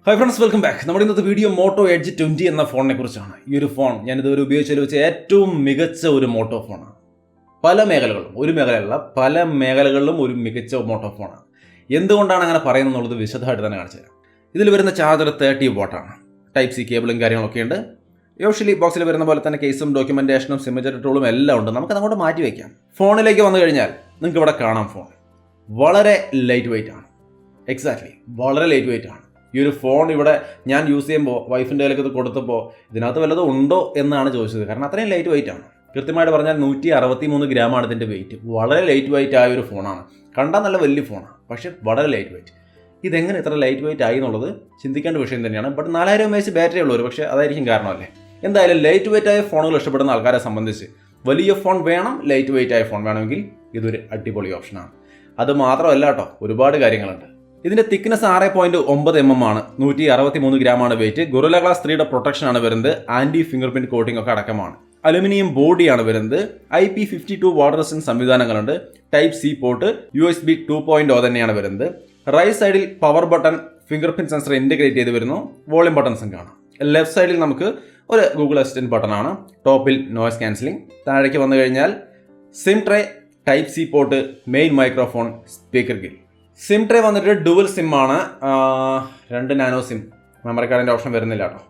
Hi friends, welcome back. നമ്മുടെ ഇന്നത്തെ video motto edge 20 എന്ന ഫോണിനെ കുറിച്ചാണ്. ഈ ഒരു ഫോൺ ഞാനിതുവരെ ഉപയോഗിച്ചതിൽ വെച്ച് ഏറ്റവും മികച്ച ഒരു മോട്ടോ ഫോണാണ്. പല മേഖലകളിലും, ഒരു മേഖലയല്ല പല മേഖലകളിലും ഒരു മികച്ച മോട്ടോ ഫോണാണ്. എന്തുകൊണ്ടാണ് അങ്ങനെ പറയുന്നത് എന്നുള്ളത് വിശദമായിട്ട് തന്നെ കാണിച്ചു തരാം. ഇതിൽ വരുന്ന ചാർജർ 30 വാട്ടാണ്. ടൈപ്പ് സി കേബിളും കാര്യങ്ങളൊക്കെ ഉണ്ട്. യൂഷ്വലി ബോക്സിൽ വരുന്ന പോലെ തന്നെ കേസും ഡോക്യുമെന്റേഷനും സിഗ്നേച്ചർ ടൂളും എല്ലാം ഉണ്ട്. നമുക്ക് അങ്ങോട്ട് മാറ്റി വയ്ക്കാം. ഫോണിലേക്ക് വന്നു കഴിഞ്ഞാൽ നിങ്ങൾക്ക് ഇവിടെ കാണാം, ഫോൺ വളരെ ലൈറ്റ് വെയിറ്റ് ആണ്. എക്സാക്ട്ലി വളരെ ലൈറ്റ് വെയിറ്റ് ആണ്. ഈ ഒരു ഫോൺ ഇവിടെ ഞാൻ യൂസ് ചെയ്യുമ്പോൾ വൈഫിൻ്റെ കയ്യിലേക്ക് ഇത് കൊടുത്തപ്പോൾ ഇതിനകത്ത് വല്ലതും ഉണ്ടോ എന്നാണ് ചോദിച്ചത്. കാരണം അത്രയും ലൈറ്റ് വെയിറ്റ് ആണ്. കൃത്യമായിട്ട് പറഞ്ഞാൽ 163 ഗ്രാമാണ് ഇതിൻ്റെ വെയിറ്റ്. വളരെ ലൈറ്റ് വെയിറ്റ് ആയ ഒരു ഫോണാണ്. കണ്ടാൽ നല്ല വലിയ ഫോണാണ്, പക്ഷേ വളരെ ലൈറ്റ് വെയിറ്റ്. ഇതെങ്ങനെ ഇത്ര ലൈറ്റ് വെയിറ്റ് ആയി എന്നുള്ളത് ചിന്തിക്കേണ്ട വിഷയം തന്നെയാണ്. ബട്ട് 4000 mAh ബാറ്ററി ഉള്ളൂ, പക്ഷേ അതായിരിക്കും കാരണമല്ലേ. എന്തായാലും ലൈറ്റ് വെയിറ്റ് ആയ ഫോണുകൾ ഇഷ്ടപ്പെടുന്ന ആൾക്കാരെ സംബന്ധിച്ച് വലിയ ഫോൺ വേണം, ലൈറ്റ് വെയിറ്റ് ആയ ഫോൺ വേണമെങ്കിൽ ഇതൊരു അടിപൊളി ഓപ്ഷനാണ്. അത് മാത്രമല്ല കേട്ടോ, ഒരുപാട് കാര്യങ്ങളുണ്ട്. ഇതിൻ്റെ തിക്നെസ് 6.9 mm ആണ്. 163 ഗ്രാമാണ് വെയിറ്റ്. ഗൊറില്ല ഗ്ലാസ് 3യുടെ പ്രൊട്ടക്ഷൻ ആണ് വരുന്നത്. ആൻറ്റി ഫിംഗർ പ്രിന്റ് കോട്ടിംഗ് ഒക്കെ അടക്കമാണ്. അലുമിനിയം ബോഡിയാണ് വരുന്നത്. IP52 വാട്ടർ റെസിസ്റ്റൻസ് സംവിധാനങ്ങളുണ്ട്. ടൈപ്പ് സി പോർട്ട്, USB 2.0 തന്നെയാണ് വരുന്നത്. റൈറ്റ് സൈഡിൽ power button, finger print sensor integrate ചെയ്ത് വരുന്നു. വോളിയം ബട്ടൺസും കാണാം. ലെഫ്റ്റ് സൈഡിൽ നമുക്ക് ഒരു ഗൂഗിൾ അസിസ്റ്റന്റ് ബട്ടണാണ്. ടോപ്പിൽ നോയ്സ് ക്യാൻസലിംഗ്. താഴേക്ക് വന്നു കഴിഞ്ഞാൽ sim tray, type C port, main microphone, speaker grill. Sim tray വന്നിട്ട് ഡുവൽ സിം ആണ്. 2 നാനോ സിം. മെമ്മറി കാർഡിൻ്റെ ഓപ്ഷൻ വരുന്നില്ല കേട്ടോ.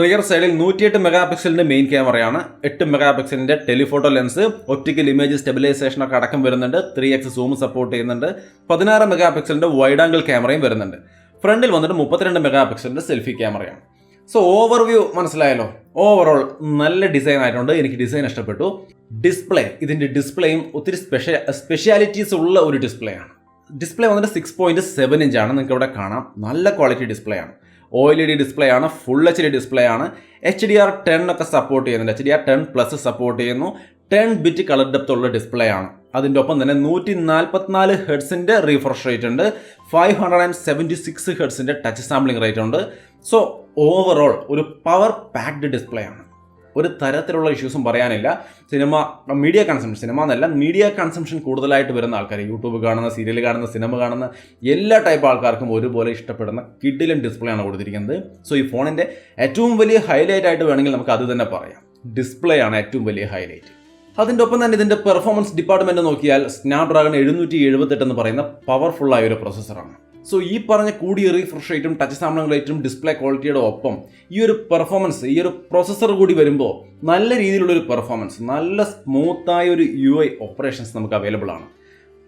റിയർ സൈഡിൽ 108 മെഗാപിക്സലിൻ്റെ മെയിൻ ക്യാമറയാണ്. 8 മെഗാപിക്സലിൻ്റെ telephoto lens, optical image stabilisation ഒക്കെ അടക്കം വരുന്നുണ്ട്. 3x സൂം സപ്പോർട്ട് ചെയ്യുന്നുണ്ട്. 16 മെഗാപിക്സലിൻ്റെ വൈഡ് ആംഗിൾ ക്യാമറയും വരുന്നുണ്ട്. ഫ്രണ്ടിൽ വന്നിട്ട് 32 മെഗാപിക്സലിൻ്റെ സെൽഫി ക്യാമറയാണ്. സോ ഓവർവ്യൂ മനസ്സിലായല്ലോ. ഓവറോൾ നല്ല ഡിസൈൻ ആയിട്ടുണ്ട്. എനിക്ക് ഡിസൈൻ ഇഷ്ടപ്പെട്ടു. ഡിസ്പ്ലേ, ഇതിൻ്റെ ഡിസ്പ്ലേയും ഒത്തിരി സ്പെഷ്യാലിറ്റീസ് ഉള്ള ഒരു ഡിസ്പ്ലേ ആണ്. ഡിസ്പ്ലേ വന്നിട്ട് 6.7 ഇഞ്ചാണ്. നിങ്ങൾക്ക് ഇവിടെ കാണാം. നല്ല ക്വാളിറ്റി ഡിസ്പ്ലേ ആണ്. OLED ഡിസ്പ്ലേ ആണ്. ഫുൾ HD ഡിസ്പ്ലേ ആണ്. HDR10 ഒക്കെ സപ്പോർട്ട് ചെയ്യുന്നുണ്ട്. HDR10+ സപ്പോർട്ട് ചെയ്യുന്നു. 10 ബിറ്റ് കളർ ഡെപ്ത് ഉള്ള ഡിസ്പ്ലേ ആണ്. അതിൻ്റെ ഒപ്പം തന്നെ 144 ഹെർട്സിൻ്റെ റീഫ്രഷ് റേറ്റ് ഉണ്ട്. 576 ഹെർട്സിൻ്റെ ടച്ച് സാമ്പിളിംഗ് റേറ്റ് ഉണ്ട്. സോ ഓവറോൾ ഒരു പവർ പാക്ഡ് ഡിസ്പ്ലേ ആണ്. ഒരു തരത്തിലുള്ള ഇഷ്യൂസും പറയാനില്ല. മീഡിയ കൺസംഷൻ കൂടുതലായിട്ട് വരുന്ന ആൾക്കാർ, യൂട്യൂബ് കാണുന്ന, സീരിയൽ കാണുന്ന, സിനിമ കാണുന്ന എല്ലാ ടൈപ്പ് ആൾക്കാർക്കും ഒരുപോലെ ഇഷ്ടപ്പെടുന്ന കിഡിലൻ ഡിസ്പ്ലേ ആണ് കൊടുത്തിരിക്കുന്നത്. സോ ഈ ഫോണിൻ്റെ ഏറ്റവും വലിയ ഹൈലൈറ്റ് ആയിട്ട് വേണമെങ്കിൽ നമുക്ക് അത് തന്നെ പറയാം. ഡിസ്പ്ലേ ആണ് ഏറ്റവും വലിയ ഹൈലൈറ്റ്. അതിൻ്റെ ഒപ്പം തന്നെ ഇതിൻ്റെ പെർഫോമൻസ് ഡിപ്പാർട്ട്മെൻറ്റ് നോക്കിയാൽ സ്നാപ്ഡ്രാഗൺ 778 എന്ന് പറയുന്ന പവർഫുള്ളായ ഒരു പ്രൊസസ്സറാണ്. സോ ഈ പറഞ്ഞ കൂടിയ റീഫ്രഷ് റേറ്റും ടച്ച് സാമ്പിളിംഗ് റേറ്റും ഡിസ്പ്ലേ ക്വാളിറ്റിയുടെ ഒപ്പം ഈ ഒരു പെർഫോമൻസ്, ഈ ഒരു പ്രൊസസ്സർ കൂടി വരുമ്പോൾ നല്ല രീതിയിലുള്ളൊരു പെർഫോമൻസ്, നല്ല സ്മൂത്തായ ഒരു UI ഓപ്പറേഷൻസ് നമുക്ക് അവൈലബിൾ ആണ്.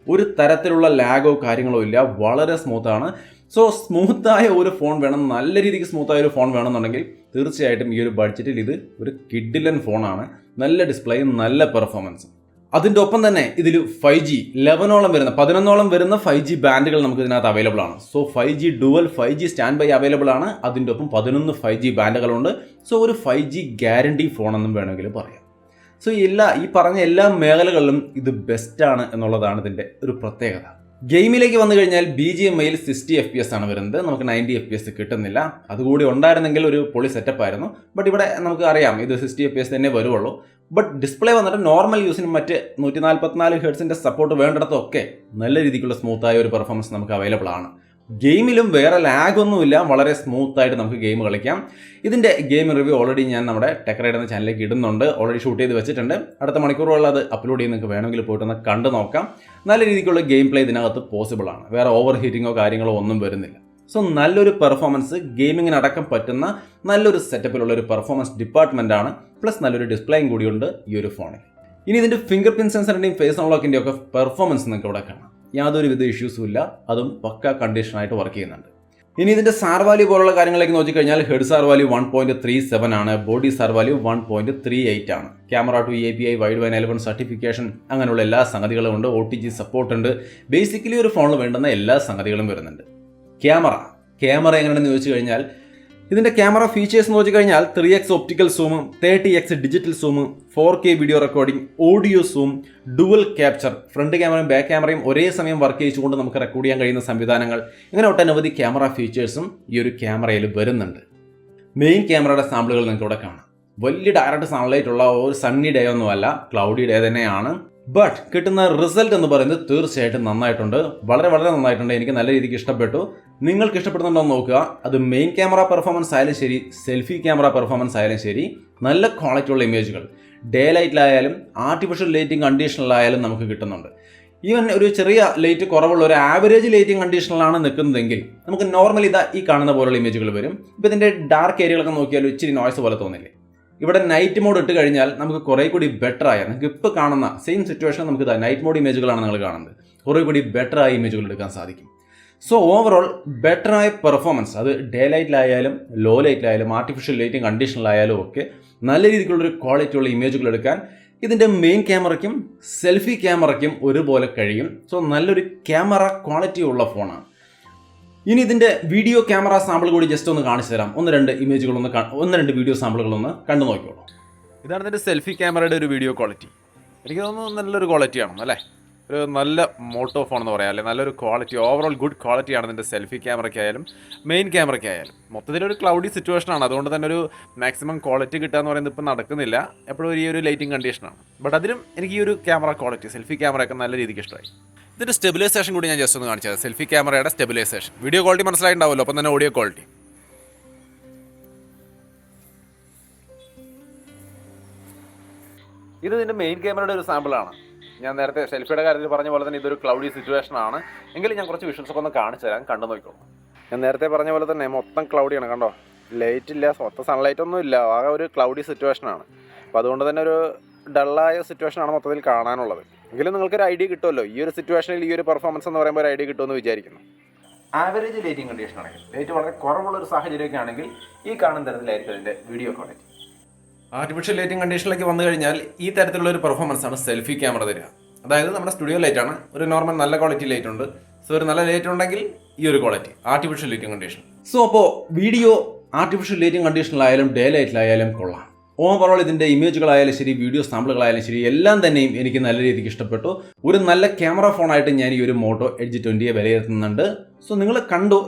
ഒരു തരത്തിലുള്ള ലാഗോ കാര്യങ്ങളോ ഇല്ല. വളരെ സ്മൂത്താണ്. സോ സ്മൂത്തായ ഒരു ഫോൺ വേണം, നല്ല രീതിക്ക് സ്മൂത്തായ ഒരു ഫോൺ വേണമെന്നുണ്ടെങ്കിൽ തീർച്ചയായിട്ടും ഈ ഒരു ബഡ്ജറ്റിൽ ഇത് ഒരു കിഡിലൻ ഫോണാണ്. നല്ല ഡിസ്പ്ലേയും നല്ല പെർഫോമൻസും. അതിൻ്റെ ഒപ്പം തന്നെ ഇതിൽ 5G 11ഓളം വരുന്ന 5G ബാൻഡുകൾ നമുക്ക് ഇതിനകത്ത് അവൈലബിൾ ആണ്. So 5G dual, 5G stand by available ആണ്. അതിൻ്റെ ഒപ്പം 11 5G ബാൻഡുകളുണ്ട്. സോ ഒരു 5G ഗ്യാരണ്ടി ഫോണെന്നും വേണമെങ്കിൽ പറയാം. സോ ഈ പറഞ്ഞ എല്ലാ മേഖലകളിലും ഇത് ബെസ്റ്റാണ് എന്നുള്ളതാണ് ഇതിൻ്റെ ഒരു പ്രത്യേകത. ഗെയിമിലേക്ക് വന്നു കഴിഞ്ഞാൽ BGMIയിൽ 60 FPS ആണ് വരുന്നത്. നമുക്ക് 90 FPS കിട്ടുന്നില്ല. അതുകൂടി ഉണ്ടായിരുന്നെങ്കിൽ ഒരു പൊളി സെറ്റപ്പ് ആയിരുന്നു. ബട്ട് ഇവിടെ നമുക്ക് അറിയാം ഇത് 60 FPS തന്നെ വരുള്ളൂ. ബട്ട് ഡിസ്പ്ലേ വന്നിട്ട് നോർമൽ യൂസിനും മറ്റ് 144 ഹെർട്സിൻ്റെ സപ്പോർട്ട് വേണ്ടിടത്തൊക്കെ നല്ല രീതിക്കുള്ള സ്മൂത്തായ ഒരു പെർഫോമൻസ് നമുക്ക് അവൈലബിൾ ആണ്. ഗെയിമിലും വേറെ ലാഗൊന്നുമില്ല. വളരെ സ്മൂത്തായിട്ട് നമുക്ക് ഗെയിം കളിക്കാം. ഇതിൻ്റെ ഗെയിം റിവ്യൂ ഓൾറെഡി ഞാൻ നമ്മുടെ ടെക് റൈഡ് എന്ന ചാനലിലേക്ക് ഇടുന്നുണ്ട്. ഓൾറെഡി ഷൂട്ട് ചെയ്ത് വെച്ചിട്ടുണ്ട്. അടുത്ത മണിക്കൂറുകളിൽ അത് അപ്ലോഡ് ചെയ്ത് നിങ്ങൾക്ക് വേണമെങ്കിൽ പോയിട്ടൊന്ന് കണ്ടു നോക്കാം. നല്ല രീതിക്കുള്ള ഗെയിം പ്ലേ ഇതിനകത്ത് പോസിബിൾ ആണ്. വേറെ ഓവർ ഹീറ്റിങ്ങോ കാര്യങ്ങളോ ഒന്നും വരുന്നില്ല. സോ നല്ലൊരു പെർഫോമൻസ്, ഗെയിമിങ്ങിനടക്കം പറ്റുന്ന നല്ലൊരു സെറ്റപ്പിലുള്ള ഒരു പെർഫോമൻസ് ഡിപ്പാർട്ട്മെൻ്റ് ആണ്. പ്ലസ് നല്ലൊരു ഡിസ്പ്ലേയും കൂടിയുണ്ട് ഈ ഒരു ഫോണിൽ. ഇനി ഇതിൻ്റെ ഫിംഗർ പ്രിന്റ് സെൻസറിൻ്റെയും ഫേസ് അൺലോക്കിൻ്റെയും ഒക്കെ പെർഫോമൻസ് നിങ്ങൾക്ക് ഇവിടെ കാണാം. യാതൊരുവിധ ഇഷ്യൂസും ഇല്ല. അതും പക്ക കണ്ടീഷനായിട്ട് വർക്ക് ചെയ്യുന്നുണ്ട്. ഇനി ഇതിൻ്റെ സാർ വാല്യൂ പോലുള്ള കാര്യങ്ങളിലേക്ക് നോക്കിക്കഴിഞ്ഞാൽ ഹെഡ് സാർ വാല്യൂ 1.37 ആണ്. ബോഡി സാർ വാല്യൂ 1.38 ആണ്. Camera two API, Widevine 11 certification, അങ്ങനെയുള്ള എല്ലാ സംഗതികളും ഉണ്ട്. OTG സപ്പോർട്ട് ഉണ്ട്. ബേസിക്കലി ഒരു ഫോണിൽ വേണ്ടുന്ന എല്ലാ സംഗതികളും വരുന്നുണ്ട്. ക്യാമറ എങ്ങനെയാണെന്ന് ചോദിച്ചു കഴിഞ്ഞാൽ ഇതിൻ്റെ ക്യാമറ ഫീച്ചേഴ്സ് നോക്കി കഴിഞ്ഞാൽ 3x ഒപ്റ്റിക്കൽ സൂമും, 30x ഡിജിറ്റൽ സൂമും, 4K video recording, audio zoom, dual capture, front ക്യാമറയും ബാക്ക് ക്യാമറയും ഒരേ സമയം വർക്ക് ചെയ്തുകൊണ്ട് നമുക്ക് റെക്കോർഡ് ചെയ്യാൻ കഴിയുന്ന സംവിധാനങ്ങൾ, ഇങ്ങനെ ഒട്ടനവധി ക്യാമറ ഫീച്ചേഴ്സും ഈ ഒരു ക്യാമറയിൽ വരുന്നുണ്ട്. മെയിൻ ക്യാമറയുടെ സാമ്പിളുകൾ നിങ്ങൾക്ക് ഇവിടെ കാണാം. വലിയ ഡയറക്റ്റ് സൺലൈറ്റ് ഉള്ള ഒരു സണ്ണി ഡേ ഒന്നുമല്ല, ക്ലൗഡി ഡേ തന്നെയാണ്. ബട്ട് കിട്ടുന്ന റിസൾട്ട് എന്ന് പറയുന്നത് തീർച്ചയായിട്ടും നന്നായിട്ടുണ്ട്. വളരെ നന്നായിട്ടുണ്ട്. എനിക്ക് നല്ല രീതിക്ക് ഇഷ്ടപ്പെട്ടു. നിങ്ങൾക്ക് ഇഷ്ടപ്പെടുന്നുണ്ടോ എന്ന് നോക്കുക. അത് മെയിൻ ക്യാമറ പെർഫോമൻസ് ആയാലും ശരി, സെൽഫി ക്യാമറ പെർഫോമൻസ് ആയാലും ശരി, നല്ല ക്വാളിറ്റിയുള്ള ഇമേജുകൾ ഡേ ലൈറ്റിലായാലും ആർട്ടിഫിഷ്യൽ ലൈറ്റിംഗ് കണ്ടീഷനിലായാലും നമുക്ക് കിട്ടുന്നുണ്ട്. ഈവൻ ഒരു ചെറിയ ലൈറ്റ് കുറവുള്ള ഒരു ആവറേജ് ലൈറ്റിംഗ് കണ്ടീഷനിലാണ് നിൽക്കുന്നതെങ്കിൽ നമുക്ക് നോർമലി ഈ കാണുന്ന പോലുള്ള ഇമേജുകൾ വരും. ഇപ്പോൾ ഇതിൻ്റെ ഡാർക്ക് ഏരിയകളൊക്കെ നോക്കിയാൽ ഇച്ചിരി നോയ്സ് പോലെ തോന്നില്ലേ? ഇവിടെ നൈറ്റ് മോഡ് ഇട്ട് കഴിഞ്ഞാൽ നമുക്ക് കുറേ കൂടി ബെറ്റർ ആയ, നിങ്ങൾക്ക് ഇപ്പോൾ കാണുന്ന സെയിം സിറ്റുവേഷൻ നമുക്ക് നൈറ്റ് മോഡ് ഇമേജുകളാണ് നിങ്ങൾ കാണുന്നത്, കുറേ കൂടി ബെറ്റർ ആയ ഇമേജുകൾ എടുക്കാൻ സാധിക്കും. സോ ഓവറോൾ ബെറ്ററായ പെർഫോമൻസ്, അത് ഡേ ലൈറ്റിലായാലും ലോ ലൈറ്റിലായാലും ആർട്ടിഫിഷ്യൽ ലൈറ്റിംഗ് കണ്ടീഷനിലായാലും ഒക്കെ നല്ല രീതിക്കുള്ളൊരു ക്വാളിറ്റിയുള്ള ഇമേജുകൾ എടുക്കാൻ ഇതിൻ്റെ മെയിൻ ക്യാമറയ്ക്കും സെൽഫി ക്യാമറയ്ക്കും ഒരുപോലെ കഴിയും. സോ നല്ലൊരു ക്യാമറ ക്വാളിറ്റി ഉള്ള ഫോണാണ്. ഇനി ഇതിൻ്റെ വീഡിയോ ക്യാമറ സാമ്പിൾ കൂടി ജസ്റ്റ് ഒന്ന് കാണിച്ചു തരാം. ഒന്ന് രണ്ട് വീഡിയോ സാമ്പിളുകളൊന്ന് കണ്ടു നോക്കിയോളൂ. ഇതാണ് ഇതിൻ്റെ സെൽഫി ക്യാമറയുടെ ഒരു വീഡിയോ ക്വാളിറ്റി. എനിക്ക് തോന്നുന്നു നല്ലൊരു ക്വാളിറ്റിയാണ് അല്ലേ? ഒരു നല്ല മോട്ടോ ഫോൺ എന്ന് പറയാം, അല്ലെ? നല്ലൊരു ക്വാളിറ്റി, ഓവറോൾ ഗുഡ് ക്വാളിറ്റിയാണ് ഇതിൻ്റെ സെൽഫി ക്യാമറയ്ക്കായാലും മെയിൻ ക്യാമറയ്ക്കായാലും. മൊത്തത്തിലൊരു ക്ലൗഡി സിറ്റുവേഷനാണ്, അതുകൊണ്ട് തന്നെ ഒരു മാക്സിമം ക്വാളിറ്റി കിട്ടുക എന്ന് പറയുന്നത് ഇപ്പോൾ നടക്കുന്നില്ല. എപ്പോഴും ഈ ഒരു ലൈറ്റിംഗ് കണ്ടീഷനാണ്. ബട്ട് അതിലും എനിക്ക് ഈ ഒരു ക്യാമറ ക്വാളിറ്റി, സെൽഫി ക്യാമറയൊക്കെ നല്ല രീതിക്ക് ഇഷ്ടമായി. ഇതിൻ്റെ സ്റ്റെബിലൈസേഷൻ കൂടി ഞാൻ ജസ്റ്റ് ഒന്ന് കാണിച്ചത്. സെൽഫി ക്യാമറയുടെ സ്റ്റെബിലൈസേഷൻ, വീഡിയോ ക്വാളിറ്റി മനസ്സിലായിട്ടുണ്ടാവുമല്ലോ, അപ്പം തന്നെ ഓഡിയോ ക്വാളിറ്റി. ഇത് ഇതിൻ്റെ മെയിൻ ക്യാമറയുടെ ഒരു സാമ്പിളാണ്. ഞാൻ നേരത്തെ സെൽഫിയുടെ കാര്യത്തിൽ പറഞ്ഞ പോലെ തന്നെ ഇതൊരു ക്ലൗഡി സിറ്റുവേഷൻ ആണ്. എങ്കിലും ഞാൻ കുറച്ച് വിഷ്വൽസ് ഒക്കെ ഒന്ന് കാണിച്ചു തരാം, കണ്ടു നോക്കിക്കോളൂ. ഞാൻ നേരത്തെ പറഞ്ഞ പോലെ തന്നെ മൊത്തം ക്ലൗഡിയാണ്, കണ്ടോ? ലൈറ്റ് ഇല്ല, മൊത്തം സൺലൈറ്റ് ഒന്നും ഇല്ല, ആകെ ഒരു ക്ലൗഡി സിറ്റുവേഷനാണ്. അപ്പോൾ അതുകൊണ്ട് തന്നെ ഒരു ഡള്ളായ സിറ്റുവേഷനാണ് മൊത്തത്തിൽ കാണാനുള്ളത്. എങ്കിലും നിങ്ങൾക്കൊരു ഐഡിയ കിട്ടുമല്ലോ, ഈ ഒരു സിറ്റുവേഷനിൽ ഈ ഒരു പെർഫോമൻസ് എന്ന് പറയുമ്പോൾ ഒരു ഐഡിയ കിട്ടുമെന്ന് വിചാരിക്കുന്നു. ആവറേജ് ലൈറ്റിംഗ് കണ്ടീഷൻ ആണെങ്കിൽ, ലൈറ്റ് വളരെ കുറവുള്ള ഒരു സാഹചര്യമൊക്കെ ആണെങ്കിൽ ഈ കാണുന്ന തരത്തിലായിരിക്കും അതിൻ്റെ വീഡിയോ ക്വാളിറ്റി. ആർട്ടിഫിഷ്യൽ ലൈറ്റിംഗ് കണ്ടീഷനിലേക്ക് വന്നു കഴിഞ്ഞാൽ ഈ തരത്തിലുള്ള ഒരു പെർഫോമൻസ് ആണ് സെൽഫി ക്യാമറ തരിക. അതായത് നമ്മുടെ സ്റ്റുഡിയോ ലൈറ്റാണ്, ഒരു നോർമൽ നല്ല ക്വാളിറ്റി ലൈറ്റ് ഉണ്ട്. സോ ഒരു നല്ല ലൈറ്റ് ഉണ്ടെങ്കിൽ ഈ ഒരു quality artificial lighting condition. So അപ്പോൾ വീഡിയോ ആർട്ടിഫിഷ്യൽ ലൈറ്റിംഗ് കണ്ടീഷനിലായാലും ഡേ ലൈറ്റിലായാലും കൊള്ളാം. ഓവറോൾ ഇതിൻ്റെ ഇമേജുകളായാലും ശരി, വീഡിയോ സാമ്പിളുകളായാലും ശരി, എല്ലാം തന്നെയും എനിക്ക് നല്ല രീതിക്ക് ഇഷ്ടപ്പെട്ടു. ഒരു നല്ല ക്യാമറ ഫോണായിട്ട് ഞാൻ ഈ ഒരു മോട്ടോ എഡ്ജ് 20 വിലയിരുത്തുന്നുണ്ട്. സോ നിങ്ങൾ കണ്ടു,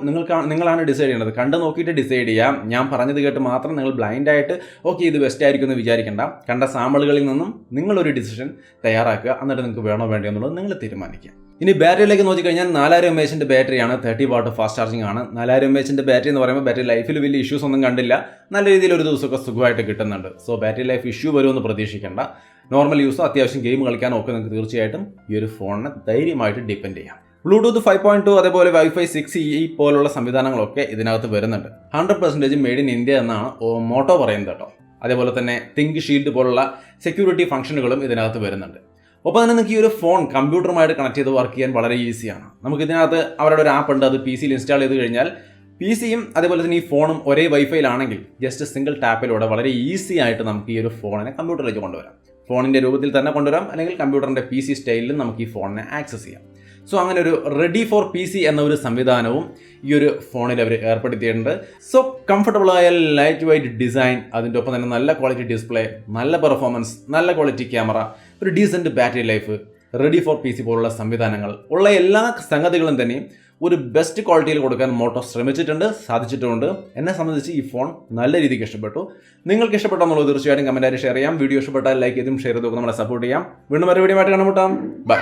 നിങ്ങളാണ് ഡിസൈഡ് ചെയ്യേണ്ടത്. കണ്ടു നോക്കിയിട്ട് ഡിസൈഡ് ചെയ്യാം. ഞാൻ പറഞ്ഞത് കേട്ട് മാത്രം നിങ്ങൾ ബ്ലൈൻഡായിട്ട് ഓക്കെ ഇത് ബെസ്റ്റ് ആയിരിക്കും എന്ന് വിചാരിക്കേണ്ട. കണ്ട സാമ്പിളുകളിൽ നിന്നും നിങ്ങളൊരു ഡിസിഷൻ തയ്യാറാക്കുക. എന്നിട്ട് നിങ്ങൾക്ക് വേണോ വേണ്ടോ എന്നുള്ളത് നിങ്ങൾ തീരുമാനിക്കുക. ഇനി ബാറ്ററിയിലേക്ക് നോക്കിക്കഴിഞ്ഞാൽ 4000 mAh ബാറ്ററിയാണ്, 30 വാട്ട് ഫാസ്റ്റ് ചാർജിങ് ആണ്. 4000 mAh ബാറ്ററി എന്ന് പറയുമ്പോൾ ബാറ്ററി ലൈഫിൽ വലിയ ഇഷ്യൂസ് ഒന്നും കണ്ടില്ല, നല്ല രീതിയിൽ ഒരു ദിവസമൊക്കെ സുഖമായിട്ട് കിട്ടുന്നുണ്ട്. സോ ബാറ്ററി ലൈഫ് ഇഷ്യൂ വരുമെന്ന് പ്രതീക്ഷിക്കേണ്ട. നോർമൽ യൂസോ അത്യാവശ്യം ഗെയിം കളിക്കാനോ ഒക്കെ നിങ്ങൾക്ക് തീർച്ചയായിട്ടും ഈ ഒരു ഫോണിനെ ധൈര്യമായിട്ട് ഡിപ്പെൻഡ് ചെയ്യാം. ബ്ലൂടൂത്ത് 5.2 അതേപോലെ വൈഫൈ 6E പോലുള്ള സംവിധാനങ്ങളൊക്കെ ഇതിനകത്ത് വരുന്നുണ്ട്. 100% മെയ്ഡ് ഇൻ ഇന്ത്യ എന്നാണ് മോട്ടോ പറയുന്നത് കേട്ടോ. അതേപോലെ തന്നെ തിങ്ക് ഷീൽഡ് പോലുള്ള സെക്യൂരിറ്റി ഫംഗ്ഷനുകളും ഇതിനകത്ത് വരുന്നുണ്ട്. ഒപ്പം തന്നെ നിങ്ങൾക്ക് ഈ ഒരു ഫോൺ കമ്പ്യൂട്ടറുമായിട്ട് കണക്ട് ചെയ്ത് വർക്ക് ചെയ്യാൻ വളരെ ഈസിയാണ്. നമുക്ക് ഇതിനകത്ത് അവരുടെ ഒരു ആപ്പ് ഉണ്ട്, അത് PC-യിൽ ഇൻസ്റ്റാൾ ചെയ്ത് കഴിഞ്ഞാൽ PC-യും അതേപോലെ തന്നെ ഈ ഫോണും ഒരേ വൈഫൈയിലാണെങ്കിൽ ജസ്റ്റ് സിംഗിൾ ടാപ്പിലൂടെ വളരെ ഈസി ആയിട്ട് നമുക്ക് ഈ ഒരു ഫോണിനെ കമ്പ്യൂട്ടറിലേക്ക് കൊണ്ടുവരാം. ഫോണിൻ്റെ രൂപത്തിൽ തന്നെ കൊണ്ടുവരാം, അല്ലെങ്കിൽ കമ്പ്യൂട്ടറിൻ്റെ PC സ്റ്റൈലിലും നമുക്ക് ഈ ഫോണിനെ ആക്സസ് ചെയ്യാം. സോ അങ്ങനെ ഒരു റെഡി ഫോർ PC എന്ന ഒരു സംവിധാനവും ഈ ഒരു ഫോണിൽ അവർ ഏർപ്പെടുത്തിയിട്ടുണ്ട്. സോ കംഫർട്ടബിളായ ലൈറ്റ് വെയ്റ്റ് ഡിസൈൻ, അതിൻ്റെ ഒപ്പം തന്നെ നല്ല ക്വാളിറ്റി ഡിസ്പ്ലേ, നല്ല പെർഫോമൻസ്, നല്ല ക്വാളിറ്റി ക്യാമറ, ഒരു decent battery life, ready for PC പോലുള്ള സംവിധാനങ്ങൾ ഉള്ള എല്ലാ സംഗതികളും തന്നെയും ഒരു ബെസ്റ്റ് ക്വാളിറ്റിയിൽ കൊടുക്കാൻ മോട്ടോ ശ്രമിച്ചിട്ടുണ്ട്, സാധിച്ചിട്ടുമുണ്ട്. എന്നെ സംബന്ധിച്ച് ഈ ഫോൺ നല്ല രീതിക്ക് ഇഷ്ടപ്പെട്ടു. നിങ്ങൾക്ക് ഇഷ്ടപ്പെട്ടോ എന്നുള്ളത് തീർച്ചയായിട്ടും കമൻറ്റായിട്ട് ഷെയർ ചെയ്യാം. വീഡിയോ ഇഷ്ടപ്പെട്ടാൽ ലൈക്ക് ചെയ്തും ഷെയർ ചെയ്തും നമ്മളെ സപ്പോർട്ട് ചെയ്യാം. വീണ്ടും ഒരു വീഡിയോ ആയിട്ട് കാണുമ്പോൾ ബൈ.